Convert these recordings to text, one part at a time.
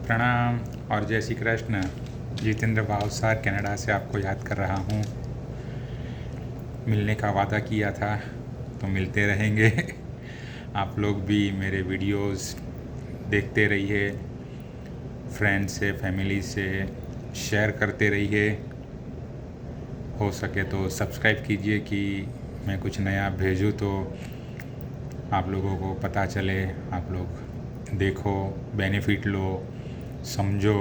प्रणाम और जय श्री कृष्ण। जितेंद्र भावसार कनाडा से आपको याद कर रहा हूँ। मिलने का वादा किया था तो मिलते रहेंगे। आप लोग भी मेरे वीडियोस देखते रहिए, फ्रेंड से फैमिली से शेयर करते रहिए। हो सके तो सब्सक्राइब कीजिए कि मैं कुछ नया भेजूँ तो आप लोगों को पता चले, आप लोग देखो, बेनिफिट लो, समझो,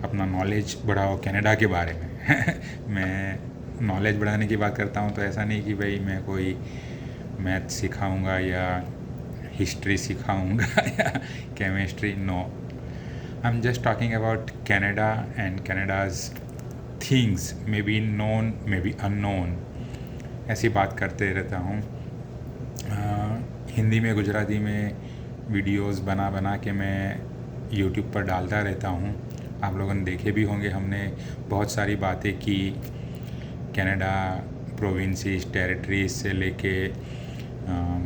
अपना नॉलेज बढ़ाओ कनाडा के बारे में। मैं नॉलेज बढ़ाने की बात करता हूँ तो ऐसा नहीं कि भाई मैं कोई मैथ सिखाऊंगा या हिस्ट्री सिखाऊंगा या chemistry. No, I am just talking about Canada and Canada's things, may be known may be unknown. ऐसी बात करते रहता हूँ। हिंदी में गुजराती में वीडियोस बना बना के मैं यूट्यूब पर डालता रहता हूँ। आप लोगों ने देखे भी होंगे। हमने बहुत सारी बातें की कनाडा प्रोविंसेस टेरिटरीज से लेके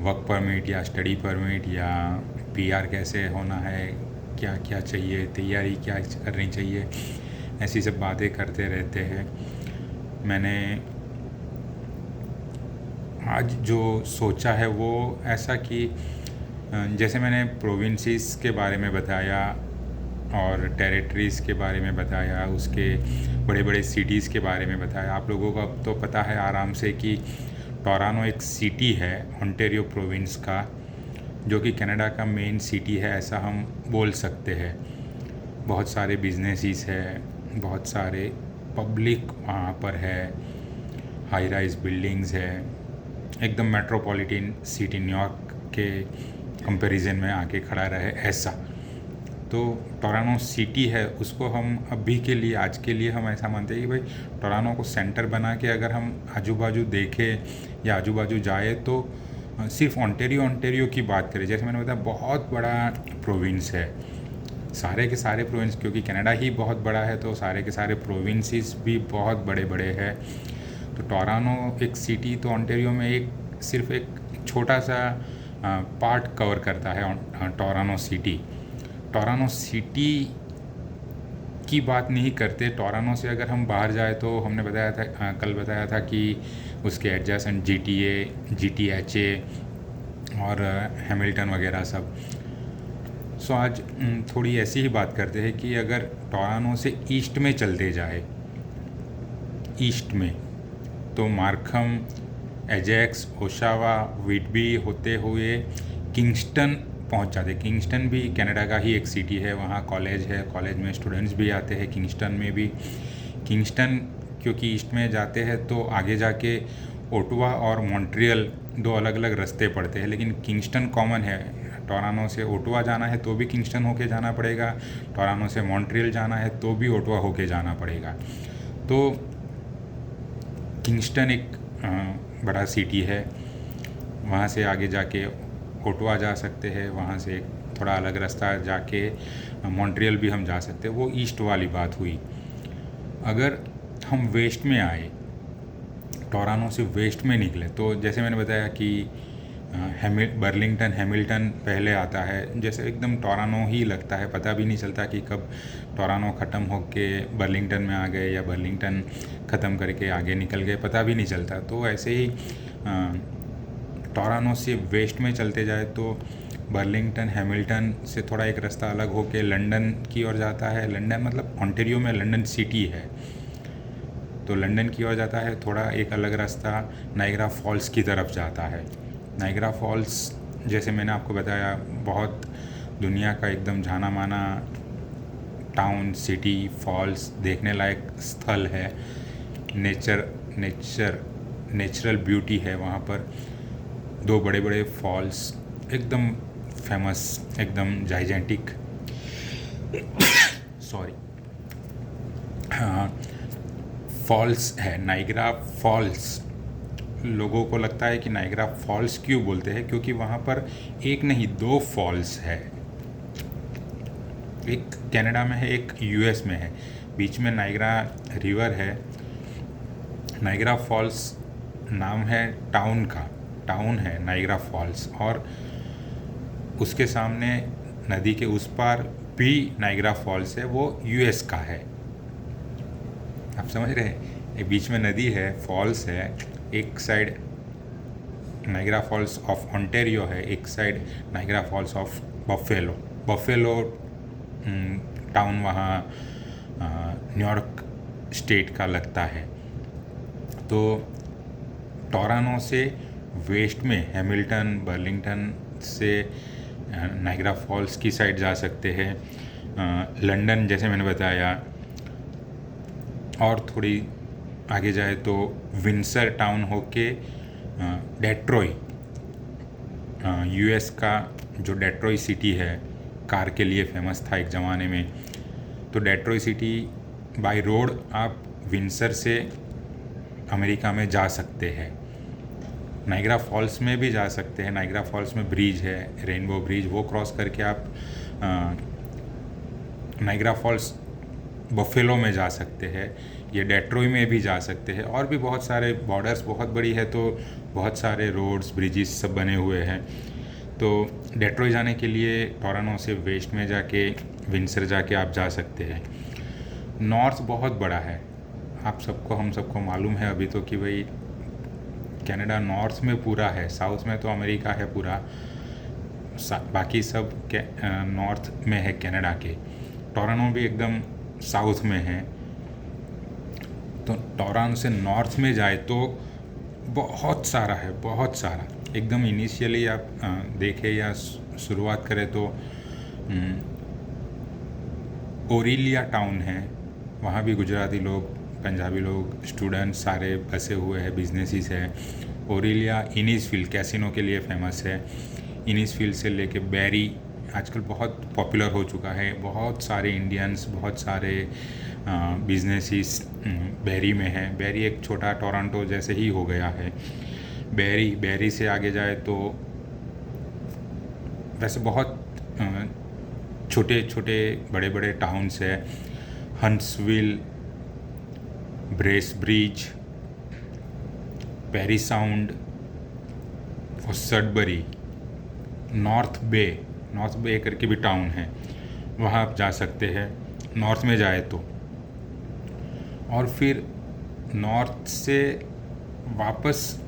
वर्क परमिट या स्टडी परमिट या पीआर कैसे होना है, क्या क्या चाहिए, तैयारी क्या करनी चाहिए, ऐसी सब बातें करते रहते हैं। मैंने आज जो सोचा है वो ऐसा कि जैसे मैंने प्रोविंसेस के बारे में बताया और टेरिटरीज़ के बारे में बताया, उसके बड़े बड़े सिटीज़ के बारे में बताया। आप लोगों को अब तो पता है आराम से कि टोरंटो एक सिटी है ओंटारियो प्रोविंस का, जो कि कनाडा का मेन सिटी है, ऐसा हम बोल सकते हैं। बहुत सारे बिजनेसेस है, बहुत सारे पब्लिक वहाँ पर है, हाई राइज बिल्डिंग्स है, एकदम मेट्रोपॉलिटन सिटी न्यूयॉर्क के कंपैरिजन में आके खड़ा रहे ऐसा। तो टोरंटो सिटी है, उसको हम अभी के लिए, आज के लिए हम ऐसा मानते हैं कि भाई टोरंटो को सेंटर बना के अगर हम आजू बाजू देखें या आजू बाजू जाए तो सिर्फ ओंटारियो की बात करें, जैसे मैंने बताया बहुत बड़ा प्रोविंस है, सारे के सारे प्रोविंस, क्योंकि कनाडा ही बहुत बड़ा है तो सारे के सारे प्रोविंसेस भी बहुत बड़े बड़े हैं। तो टोरंटो एक सिटी तो ओंटारियो में सिर्फ एक छोटा सा पार्ट कवर करता है टोरंटो सिटी। टोरंटो सिटी की बात नहीं करते। टोरंटो से अगर हम बाहर जाए तो हमने बताया था, कल बताया था कि उसके एडजेसेंट GTA, GTHA और हैमिल्टन वगैरह सब। सो आज थोड़ी ऐसी ही बात करते हैं कि अगर टोरंटो से ईस्ट में चलते जाए, ईस्ट में, तो मार्खम, एजेक्स, ओशावा, व्हिटबी होते हुए किंगस्टन पहुंच जाते। किंगस्टन भी कनाडा का ही एक सिटी है, वहाँ कॉलेज है, कॉलेज में स्टूडेंट्स भी आते हैं। किंगस्टन में भी, किंगस्टन क्योंकि ईस्ट में जाते हैं तो आगे जाके ओटावा और मॉन्ट्रियल दो अलग अलग रास्ते पड़ते हैं, लेकिन किंगस्टन कॉमन है। टोरंटो से ओटावा जाना है तो भी किंगस्टन होके जाना पड़ेगा, टोरंटो से मॉन्ट्रियल जाना है तो भी ओटावा होके जाना पड़ेगा। तो किंगस्टन एक बड़ा सिटी है, वहाँ से आगे जाके ओटावा जा सकते हैं, वहाँ से थोड़ा अलग रास्ता जाके मॉन्ट्रियल भी हम जा सकते हैं। वो ईस्ट वाली बात हुई। अगर हम वेस्ट में आए, टोरंटो से वेस्ट में निकले, तो जैसे मैंने बताया कि बर्लिंगटन, हैमिल्टन पहले आता है, जैसे एकदम टोरंटो ही लगता है, पता भी नहीं चलता कि कब टोरंटो ख़त्म होके बर्लिंगटन में आ गए या बर्लिंगटन ख़त्म करके आगे निकल गए, पता भी नहीं चलता। तो ऐसे ही टोरंटो से वेस्ट में चलते जाए तो बर्लिंगटन, हैमिल्टन से थोड़ा एक रास्ता अलग होके लंदन की ओर जाता है। लंदन मतलब ओंटारियो में लंदन सिटी है, तो लंदन की ओर जाता है। थोड़ा एक अलग रास्ता नायग्रा फॉल्स की तरफ जाता है। नायग्रा फॉल्स, जैसे मैंने आपको बताया, बहुत दुनिया का एकदम जाना माना टाउन, सिटी, फॉल्स, देखने लायक स्थल है। नेचुरल ब्यूटी है वहाँ पर। दो बड़े बड़े फॉल्स, एकदम फेमस, एकदम जाइजेंटिक सॉरी फॉल्स है, नायग्रा फॉल्स। लोगों को लगता है कि नायग्रा फॉल्स क्यों बोलते हैं, क्योंकि वहाँ पर एक नहीं दो फॉल्स है। एक कनाडा में है, एक US में है, बीच में नायग्रा रिवर है। नायग्रा फॉल्स नाम है टाउन का, टाउन है नायग्रा फॉल्स, और उसके सामने नदी के उस पार भी नाइग्रा फॉल्स है वो यूएस का है। आप समझ रहे हैं, एक बीच में नदी है, फॉल्स है, एक side Niagara Falls of Ontario है, एक side Niagara Falls of Buffalo. Buffalo town वहाँ न्यूयॉर्क स्टेट का लगता है। तो टोरंटो से वेस्ट में हैमिल्टन, बर्लिंगटन से नाइग्रा फॉल्स की साइड जा सकते हैं। लंदन जैसे मैंने बताया, और थोड़ी आगे जाए तो विंसर टाउन होके डेट्रॉय, यूएस का जो डेट्रॉय सिटी है कार के लिए फेमस था एक ज़माने में, तो डेट्रॉय सिटी बाय रोड आप विंसर से अमेरिका में जा सकते हैं। नाइग्रा फॉल्स में भी जा सकते हैं। नाइग्रा फॉल्स में ब्रिज है, रेनबो ब्रिज, वो क्रॉस करके आप नाइग्रा फॉल्स बफेलो में जा सकते हैं। ये डेट्रॉय में भी जा सकते हैं। और भी बहुत सारे, बॉर्डर्स बहुत बड़ी है तो बहुत सारे रोड्स, ब्रिजेस सब बने हुए हैं। तो डेट्रॉय जाने के लिए टोरंटो से वेस्ट में जाके विंसर जाके आप जा सकते हैं। नॉर्थ बहुत बड़ा है, आप सबको, हम सबको मालूम है अभी तो कि भाई कनाडा नॉर्थ में पूरा है, साउथ में तो अमेरिका है पूरा, बाकी सब नॉर्थ में है कनाडा के। टोरंटो भी एकदम साउथ में है। तो टोरंटो से नॉर्थ में जाए तो बहुत सारा है, बहुत सारा। एकदम इनिशियली आप देखें या शुरुआत करें तो ओरिलिया टाउन है, वहाँ भी गुजराती लोग, पंजाबी लोग, स्टूडेंट्स सारे बसे हुए हैं, बिजनेसेस है। ओरिलिया इनिसफील्ड कैसीनो के लिए फेमस है। इनिसफील्ड से लेके बैरी आजकल बहुत पॉपुलर हो चुका है। बहुत सारे इंडियंस, बहुत सारे बिजनेसेस बैरी में हैं। बैरी एक छोटा टोरंटो जैसे ही हो गया है। बैरी से आगे जाए तो वैसे बहुत छोटे छोटे बड़े बड़े टाउन्स है। हंट्सविल, ब्रेसब्रिज, पेरी साउंड और सडबरी, नॉर्थ बे करके भी टाउन है, वहाँ आप जा सकते हैं नॉर्थ में जाए तो। और फिर नॉर्थ से वापस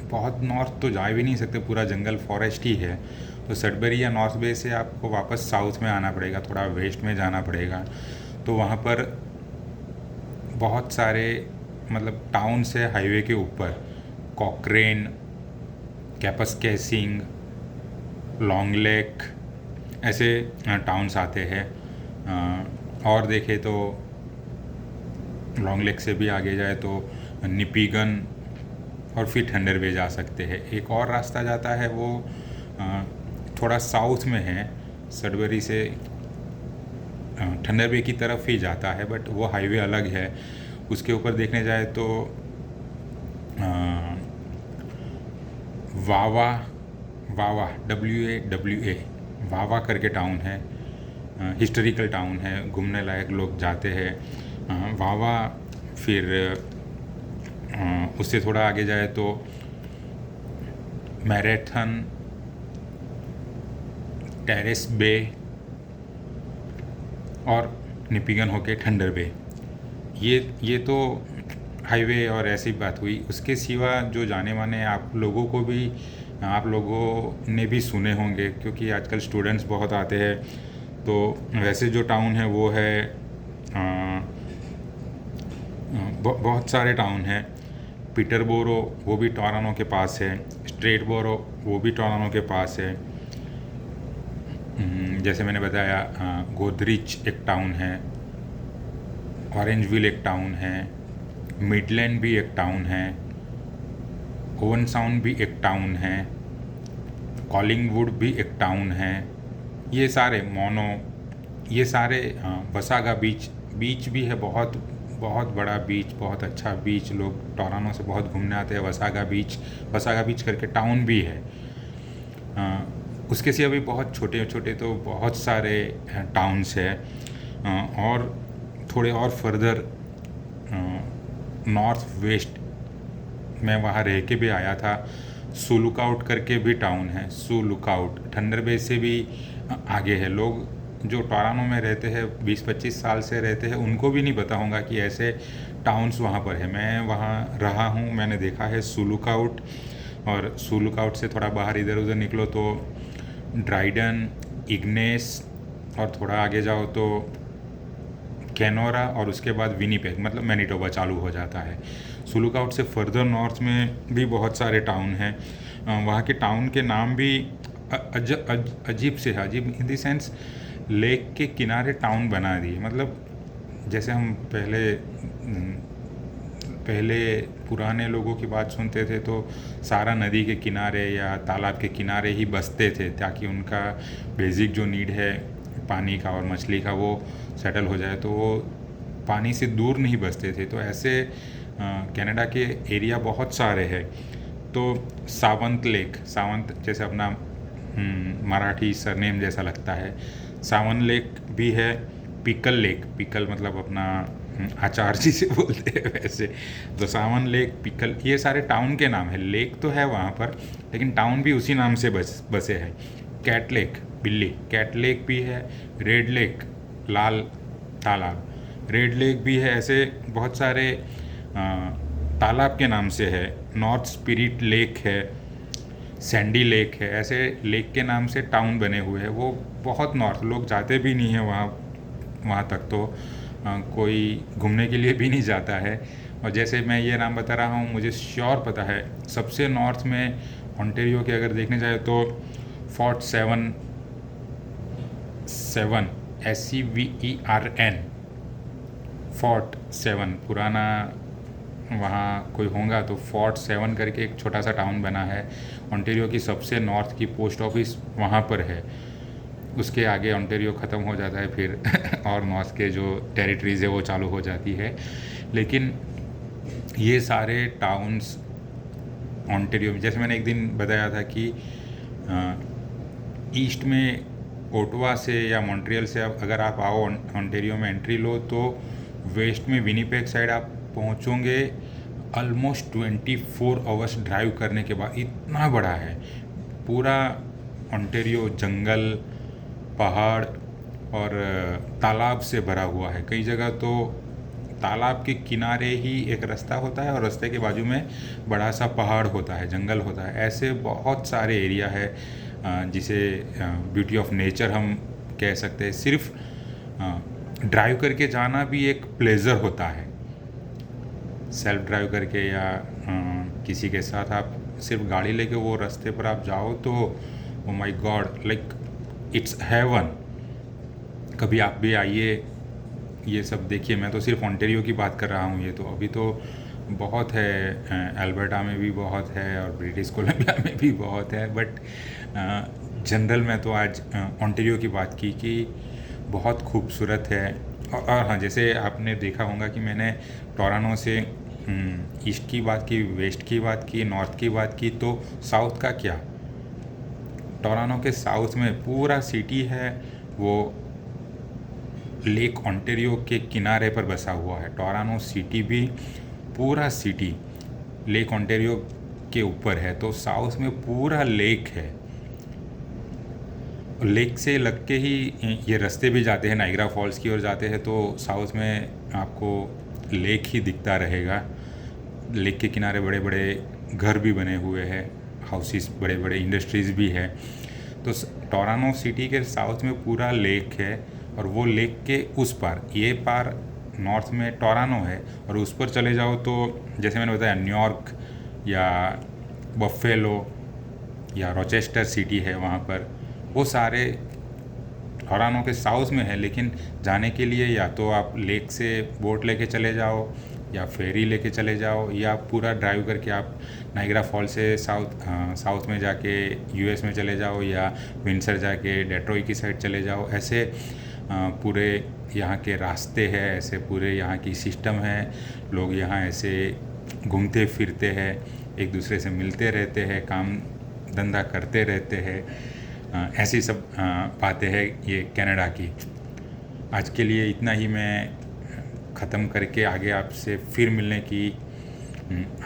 बहुत नॉर्थ तो जा भी नहीं सकते, पूरा जंगल फॉरेस्ट ही है। तो सडबरी या नॉर्थ बे से आपको वापस साउथ में आना पड़ेगा, थोड़ा वेस्ट में जाना पड़ेगा। तो वहाँ पर बहुत सारे मतलब टाउन्स है हाईवे के ऊपर, कॉकरेन, कैपस्केसिंग, लॉन्ग लेक, ऐसे टाउन्स आते हैं। और देखें तो लॉन्ग लेक से भी आगे जाए तो निपीगन और फिर थंडर बे जा सकते हैं। एक और रास्ता जाता है वो थोड़ा साउथ में है, सडबरी से थंडर बे की तरफ ही जाता है, बट वो हाईवे अलग है। उसके ऊपर देखने जाए तो वावा WAWA वावा करके टाउन है, हिस्टोरिकल टाउन है, घूमने लायक लोग जाते हैं वावा। फिर उससे थोड़ा आगे जाए तो मैराथन, टेरेस बे और निपीगन होके थंडर बे। ये तो हाईवे और ऐसी बात हुई। उसके सिवा जो जाने माने आप लोगों ने भी सुने होंगे, क्योंकि आजकल स्टूडेंट्स बहुत आते हैं। तो वैसे जो टाउन है वो है बहुत सारे टाउन हैं। पीटरबोरो वो भी टोरंटो के पास है। स्ट्रेटबोरो वो भी टोरंटो के पास है। जैसे मैंने बताया गोदरिच एक टाउन है, ऑरेंजविल एक टाउन है, मिडलैंड भी एक टाउन है, ओवन साउंड भी एक टाउन है, कॉलिंगवुड भी एक टाउन है। ये सारे ये सारे वसागा बीच भी है, बहुत बड़ा बीच, बहुत अच्छा बीच। लोग टोरंटो से बहुत घूमने आते हैं। वसागा बीच करके टाउन भी है। उसके सिवा भी बहुत छोटे छोटे तो बहुत सारे टाउन्स है। और थोड़े और फर्दर नॉर्थ वेस्ट मैं वहाँ रह के भी आया था। सू लुकआउट करके भी टाउन है, सू लुकआउट थंडर बे से भी आगे है। लोग जो टोरंटो में रहते हैं 20-25 साल से रहते हैं उनको भी नहीं पता होगा कि ऐसे टाउन्स वहाँ पर है। मैं वहाँ रहा हूँ, मैंने देखा है सुलुकाउट, और सुलुकाउट से थोड़ा बाहर इधर उधर निकलो तो ड्राइडन, इग्नेस, और थोड़ा आगे जाओ तो कैनोरा, और उसके बाद विनीपेग मतलब मैनिटोबा चालू हो जाता है। सुलुकाउट से फर्दर नॉर्थ में भी बहुत सारे टाउन हैं। वहाँ के टाउन के नाम भी अजीब से अजीब इन द सेंस लेक के किनारे टाउन बना दिए। मतलब जैसे हम पहले पुराने लोगों की बात सुनते थे तो सारा नदी के किनारे या तालाब के किनारे ही बसते थे ताकि उनका बेसिक जो नीड है पानी का और मछली का वो सेटल हो जाए, तो वो पानी से दूर नहीं बसते थे। तो ऐसे कनाडा के एरिया बहुत सारे हैं। तो सावंत लेक, सावंत जैसे अपना मराठी सरनेम जैसा लगता है, सावंत लेक भी है। पिकल लेक, पिकल मतलब अपना आचार जी से बोलते हैं वैसे, तो सावन लेक, पिकल, ये सारे टाउन के नाम है। लेक तो है वहाँ पर लेकिन टाउन भी उसी नाम से बसे हैं। कैट लेक, बिल्ली, कैट लेक भी है। रेड लेक, लाल तालाब, रेड लेक भी है। ऐसे बहुत सारे तालाब के नाम से है। नॉर्थ स्पिरिट लेक है, सैंडी लेक है। ऐसे लेक के नाम से टाउन बने हुए हैं। वो बहुत नॉर्थ, लोग जाते भी नहीं हैं वहाँ तक, तो कोई घूमने के लिए भी नहीं जाता है। और जैसे मैं ये नाम बता रहा हूँ, मुझे श्योर पता है सबसे नॉर्थ में ओंटारियो के अगर देखने जाए तो fort seven, SEVERN, fort seven, पुराना वहाँ कोई होगा तो फोर्ट सेवन करके एक छोटा सा टाउन बना है। ओंटारियो की सबसे नॉर्थ की पोस्ट ऑफिस वहाँ पर है। उसके आगे ओंटारियो ख़त्म हो जाता है फिर और नॉर्थ के जो टेरिटरीज़ है वो चालू हो जाती है। लेकिन ये सारे टाउन्स ओंटारियो में, जैसे मैंने एक दिन बताया था कि ईस्ट में ओटावा से या मॉन्ट्रियल से अगर आप आओ ओंटारियो में एंट्री लो तो वेस्ट में विनीपेग साइड आप पहुँचोगे ऑलमोस्ट 24 आवर्स ड्राइव करने के बाद। इतना बड़ा है पूरा ओंटारियो, जंगल, पहाड़ और तालाब से भरा हुआ है। कई जगह तो तालाब के किनारे ही एक रास्ता होता है और रास्ते के बाजू में बड़ा सा पहाड़ होता है, जंगल होता है। ऐसे बहुत सारे एरिया है जिसे ब्यूटी ऑफ नेचर हम कह सकते हैं। सिर्फ ड्राइव करके जाना भी एक प्लेज़र होता है। सेल्फ ड्राइव करके या किसी के साथ आप सिर्फ गाड़ी लेके वो रास्ते पर आप जाओ तो oh my God, like it's heaven. कभी आप भी आइए, ये सब देखिए। मैं तो सिर्फ ओंटारियो की बात कर रहा हूँ, ये तो अभी तो बहुत है, अल्बर्टा में भी बहुत है और ब्रिटिश कोलंबिया में भी बहुत है, बट जनरल में तो आज ओंटारियो की बात की कि बहुत खूबसूरत है। और हाँ, जैसे आपने देखा होगा कि मैंने टोरंटो से ईस्ट की बात की, वेस्ट की बात की, नॉर्थ की बात की, तो साउथ का क्या? टोरंटो के साउथ में पूरा सिटी है वो लेक ओंटारियो के किनारे पर बसा हुआ है। टोरंटो सिटी भी पूरा सिटी लेक ओंटारियो के ऊपर है। तो साउथ में पूरा लेक है। लेक से लग के ही ये रास्ते भी जाते हैं, नाइग्रा फॉल्स की ओर जाते हैं, तो साउथ में आपको लेक ही दिखता रहेगा। लेक के किनारे बड़े बड़े घर भी बने हुए हैं, हाउसेस, बड़े बड़े इंडस्ट्रीज़ भी है। तो टोरंटो सिटी के साउथ में पूरा लेक है और वो लेक के उस पार, ये पार नॉर्थ में टोरंटो है और उस पर चले जाओ तो जैसे मैंने बताया न्यूयॉर्क या बफेलो या रोचेस्टर सिटी है वहाँ पर, वो सारे टोरंटो के साउथ में है। लेकिन जाने के लिए या तो आप लेक से बोट लेके चले जाओ या फेरी लेके चले जाओ या पूरा ड्राइव करके आप नाइग्रा फॉल से साउथ में जाके यूएस में चले जाओ या विंडसर जाके डेट्रॉइट की साइड चले जाओ। ऐसे पूरे यहाँ के रास्ते हैं, ऐसे पूरे यहाँ की सिस्टम है। लोग यहाँ ऐसे घूमते फिरते हैं, एक दूसरे से मिलते रहते हैं, काम धंधा करते रहते हैं। ऐसी सब बातें हैं ये कनाडा की। आज के लिए इतना ही मैं ख़त्म करके आगे आपसे फिर मिलने की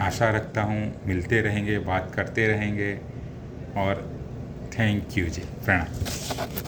आशा रखता हूँ। मिलते रहेंगे, बात करते रहेंगे और थैंक यू जी, प्रणाम।